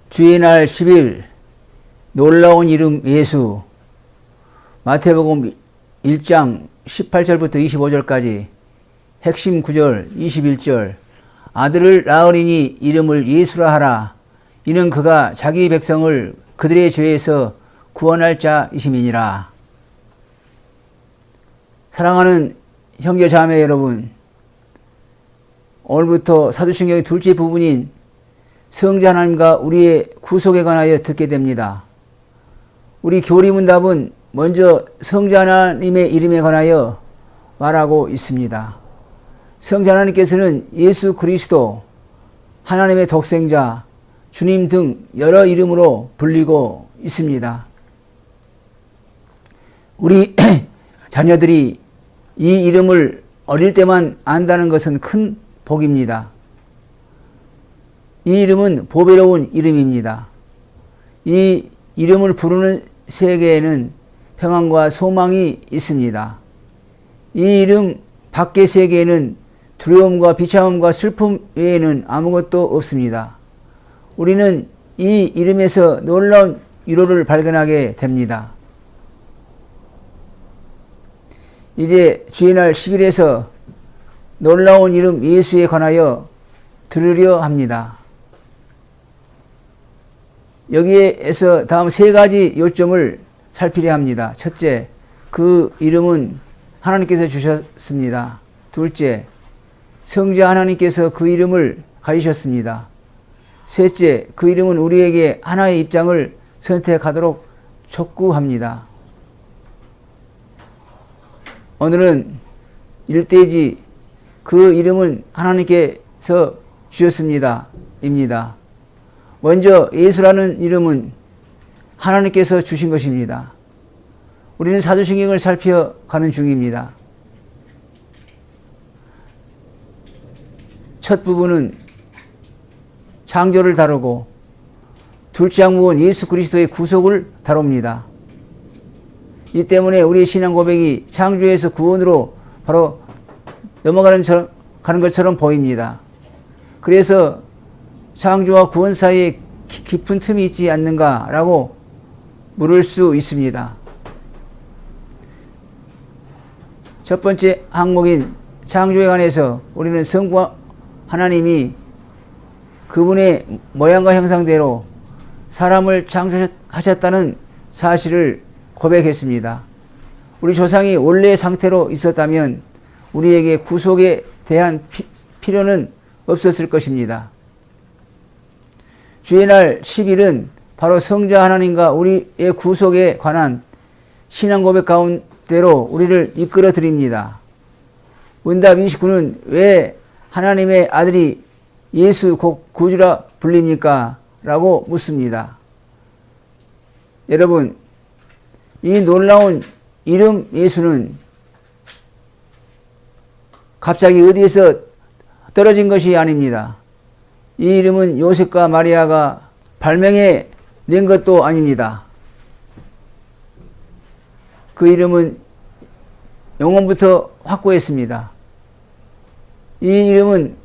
주의 날 10일 놀라운 이름 예수. 마태복음 1장 18절부터 25절까지 핵심 구절 21절. 아들을 낳으리니 이름을 예수라 하라. 이는 그가 자기 백성을 그들의 죄에서 구원할 자이심이니라. 사랑하는 형제 자매 여러분, 오늘부터 사도신경의 둘째 부분인 성자 하나님과 우리의 구속에 관하여 듣게 됩니다. 우리 교리문답은 먼저 성자 하나님의 이름에 관하여 말하고 있습니다. 성자 하나님께서는 예수 그리스도, 하나님의 독생자, 주님 등 여러 이름으로 불리고 있습니다. 우리 자녀들이 이 이름을 어릴 때만 안다는 것은 큰 복입니다. 이 이름은 보배로운 이름입니다. 이 이름을 부르는 세계에는 평안과 소망이 있습니다. 이 이름 밖의 세계에는 두려움과 비참함과 슬픔 외에는 아무것도 없습니다. 우리는 이 이름에서 놀라운 위로를 발견하게 됩니다. 이제 주의 날 10일에서 놀라운 이름 예수에 관하여 들으려 합니다. 여기에서 다음 세 가지 요점을 살피려 합니다. 첫째, 그 이름은 하나님께서 주셨습니다. 둘째, 성자 하나님께서 그 이름을 가지셨습니다. 셋째, 그 이름은 우리에게 하나의 입장을 선택하도록 촉구합니다. 오늘은 일대지 그 이름은 하나님께서 주셨습니다. 입니다. 먼저 예수라는 이름은 하나님께서 주신 것입니다. 우리는 사도신경을 살펴가는 중입니다. 첫 부분은 창조를 다루고 둘째 항목은 예수 그리스도의 구속을 다룹니다. 이 때문에 우리의 신앙 고백이 창조에서 구원으로 바로 넘어가는 것처럼 보입니다. 그래서 창조와 구원 사이에 깊은 틈이 있지 않는가라고 물을 수 있습니다. 첫 번째 항목인 창조에 관해서 우리는 성부 하나님이 그분의 모양과 형상대로 사람을 창조하셨다는 사실을 고백했습니다. 우리 조상이 원래의 상태로 있었다면 우리에게 구속에 대한 필요는 없었을 것입니다. 주의 날 10일은 바로 성자 하나님과 우리의 구속에 관한 신앙 고백 가운데로 우리를 이끌어 드립니다. 문답 29는 왜 하나님의 아들이 예수 곧 구주라 불립니까? 라고 묻습니다. 여러분, 이 놀라운 이름 예수는 갑자기 어디에서 떨어진 것이 아닙니다. 이 이름은 요셉과 마리아가 발명해 낸 것도 아닙니다. 그 이름은 영원부터 확고했습니다. 이 이름은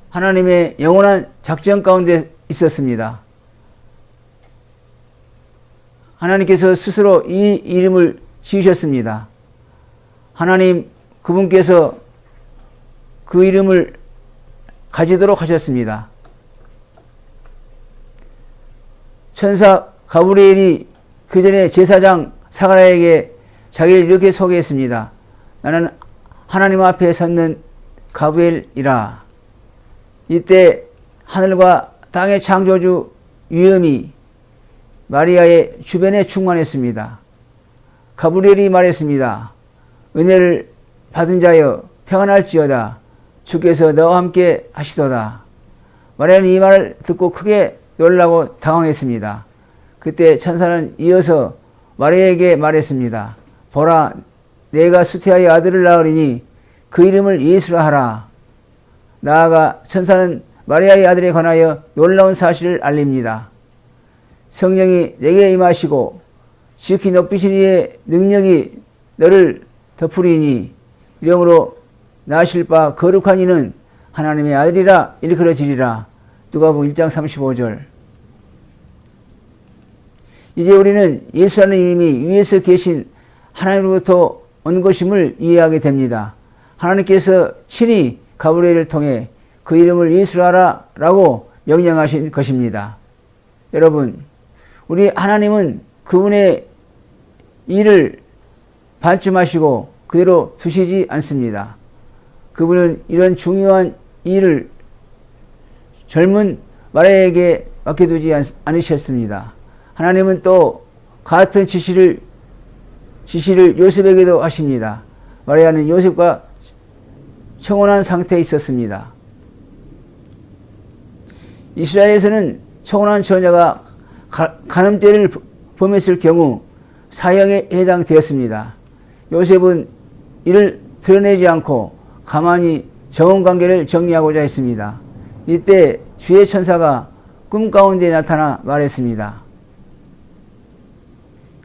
하나님의 영원한 작전 가운데 있었습니다. 하나님께서 스스로 이 이름을 지으셨습니다. 하나님 그분께서 그 이름을 가지도록 하셨습니다. 천사 가브리엘이 그 전에 제사장 사가랴에게 자기를 이렇게 소개했습니다. 나는 하나님 앞에 섰는 가브리엘이라. 이때 하늘과 땅의 창조주 위엄이 마리아의 주변에 충만했습니다. 가브리엘이 말했습니다. 은혜를 받은 자여 평안할지어다. 주께서 너와 함께 하시도다. 마리아는 이 말을 듣고 크게 놀라고 당황했습니다. 그때 천사는 이어서 마리아에게 말했습니다. 보라, 내가 수태하여 아들을 낳으리니 그 이름을 예수라 하라. 나아가 천사는 마리아의 아들에 관하여 놀라운 사실을 알립니다. 성령이 내게 임하시고 지극히 높이신 이의 능력이 너를 덮으리니 이러므로 나실 바 거룩한 이는 하나님의 아들이라 일컬어지리라. 누가복음 1장 35절. 이제 우리는 예수라는 이름이 위에서 계신 하나님으로부터 온 것임을 이해하게 됩니다. 하나님께서 친히 가브리엘을 통해 그 이름을 예수라 라고 명령하신 것입니다. 여러분, 우리 하나님은 그분의 일을 반쯤하시고 그대로 두시지 않습니다. 그분은 이런 중요한 일을 젊은 마리아에게 맡겨두지 않으셨습니다. 하나님은 또 같은 지시를 요셉에게도 하십니다. 마리아는 요셉과 청혼한 상태에 있었습니다. 이스라엘에서는 청혼한 처녀가 간음죄를 범했을 경우 사형에 해당되었습니다. 요셉은 이를 드러내지 않고 가만히 정혼관계를 정리하고자 했습니다. 이때 주의 천사가 꿈 가운데 나타나 말했습니다.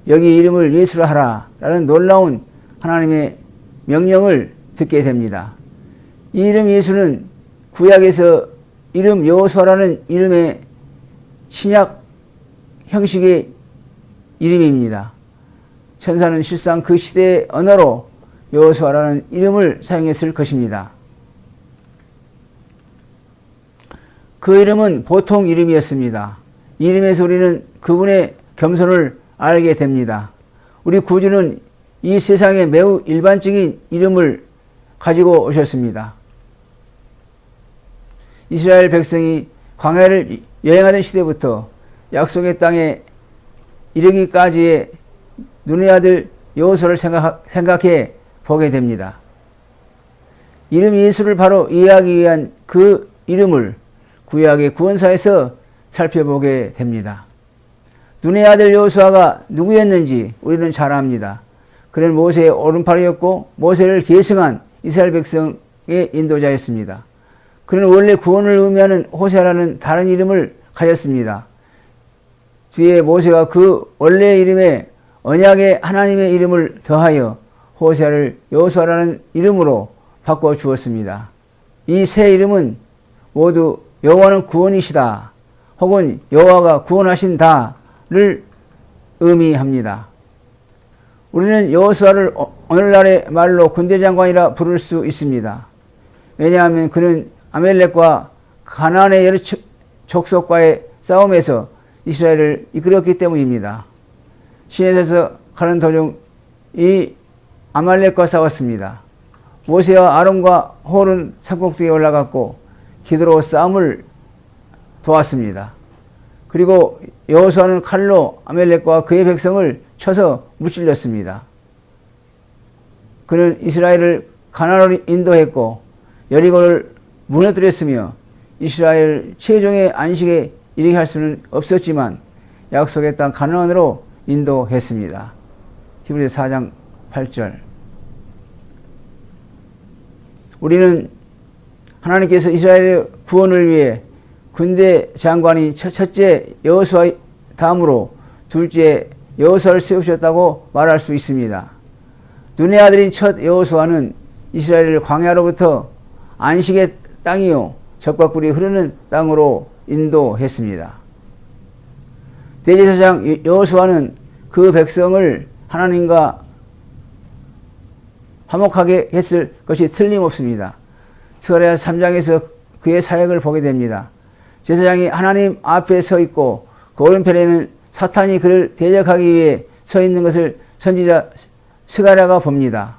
여기 이름을 예수라 하라 라는 놀라운 하나님의 명령을 듣게 됩니다. 이 이름 예수는 구약에서 이름 여호수아라는 이름의 신약 형식의 이름입니다. 천사는 실상 그 시대의 언어로 여호수아라는 이름을 사용했을 것입니다. 그 이름은 보통 이름이었습니다. 이 이름에서 우리는 그분의 겸손을 알게 됩니다. 우리 구주는 이 세상에 매우 일반적인 이름을 가지고 오셨습니다. 이스라엘 백성이 광야를 여행하던 시대부터 약속의 땅에 이르기까지의 눈의 아들 여호수아를 생각해 보게 됩니다. 이름 예수를 바로 이해하기 위한 그 이름을 구약의 구원사에서 살펴보게 됩니다. 눈의 아들 여호수아가 누구였는지 우리는 잘 압니다. 그는 모세의 오른팔이었고 모세를 계승한 이스라엘 백성의 인도자였습니다. 그는 원래 구원을 의미하는 호세아라는 다른 이름을 가졌습니다. 뒤에 모세가 그 원래의 이름에 언약의 하나님의 이름을 더하여 호세아를 여호수아라는 이름으로 바꿔 주었습니다. 이 새 이름은 모두 여호와는 구원이시다 혹은 여호와가 구원하신다를 의미합니다. 우리는 여호수아를 오늘날의 말로 군대장관이라 부를 수 있습니다. 왜냐하면 그는 아멜렉과 가나안의 여러 족속과의 싸움에서 이스라엘을 이끌었기 때문입니다. 시내에서 가는 도중 이 아말렉과 싸웠습니다. 모세와 아론과 홀은 산꼭대기에 올라갔고 기도로 싸움을 도왔습니다. 그리고 여호수아는 칼로 아멜렉과 그의 백성을 쳐서 무찔렀습니다. 그는 이스라엘을 가나안으로 인도했고 여리고를 무너뜨렸으며 이스라엘 최종의 안식에 이르게 할 수는 없었지만 약속의 땅 가나안으로 인도했습니다. 히브리서 4장 8절. 우리는 하나님께서 이스라엘의 구원을 위해 군대 장관이 첫째 여호수아 다음으로 둘째 여호수아를 세우셨다고 말할 수 있습니다. 눈의 아들인 첫 여호수아는 이스라엘을 광야로부터 안식의 땅이요 젖과 꿀이 흐르는 땅으로 인도했습니다. 대제사장 여호수아는 그 백성을 하나님과 화목하게 했을 것이 틀림없습니다. 스가랴 3장에서 그의 사역을 보게 됩니다. 제사장이 하나님 앞에 서 있고 그 오른편에는 사탄이 그를 대적하기 위해 서 있는 것을 선지자 스가랴가 봅니다.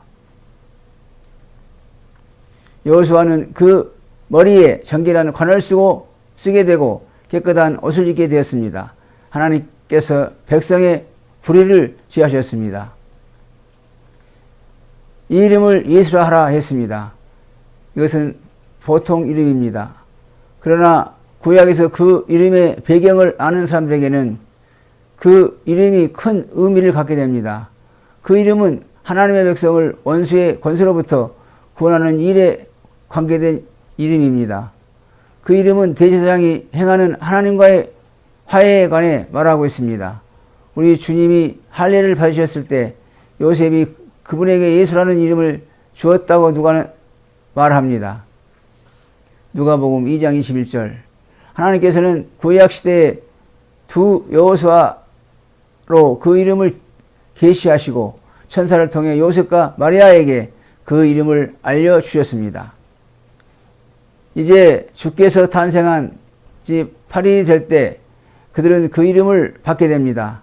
여호수아는 그 머리에 정결한 관을 쓰게 되고 깨끗한 옷을 입게 되었습니다. 하나님께서 백성의 불의를 지하셨습니다. 이 이름을 예수라 하라 했습니다. 이것은 보통 이름입니다. 그러나 구약에서 그 이름의 배경을 아는 사람들에게는 그 이름이 큰 의미를 갖게 됩니다. 그 이름은 하나님의 백성을 원수의 권세로부터 구원하는 일에 관계된 이름입니다. 그 이름은 대제사장이 행하는 하나님과의 화해에 관해 말하고 있습니다. 우리 주님이 할례를 받으셨을 때 요셉이 그분에게 예수라는 이름을 주었다고 누가 말합니다. 누가복음 2장 21절. 하나님께서는 구약 시대에 두 여호수아 그 이름을 계시하시고 천사를 통해 요셉과 마리아에게 그 이름을 알려주셨습니다. 이제 주께서 탄생한 지 8일이 될 때 그들은 그 이름을 받게 됩니다.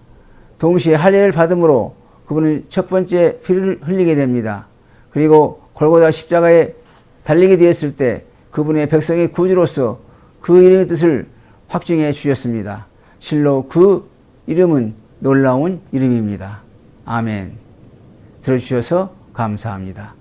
동시에 할례를 받음으로 그분은 첫 번째 피를 흘리게 됩니다. 그리고 골고다 십자가에 달리게 되었을 때 그분의 백성의 구주로서 그 이름의 뜻을 확증해 주셨습니다. 실로 그 이름은 놀라운 이름입니다. 아멘. 들어주셔서 감사합니다.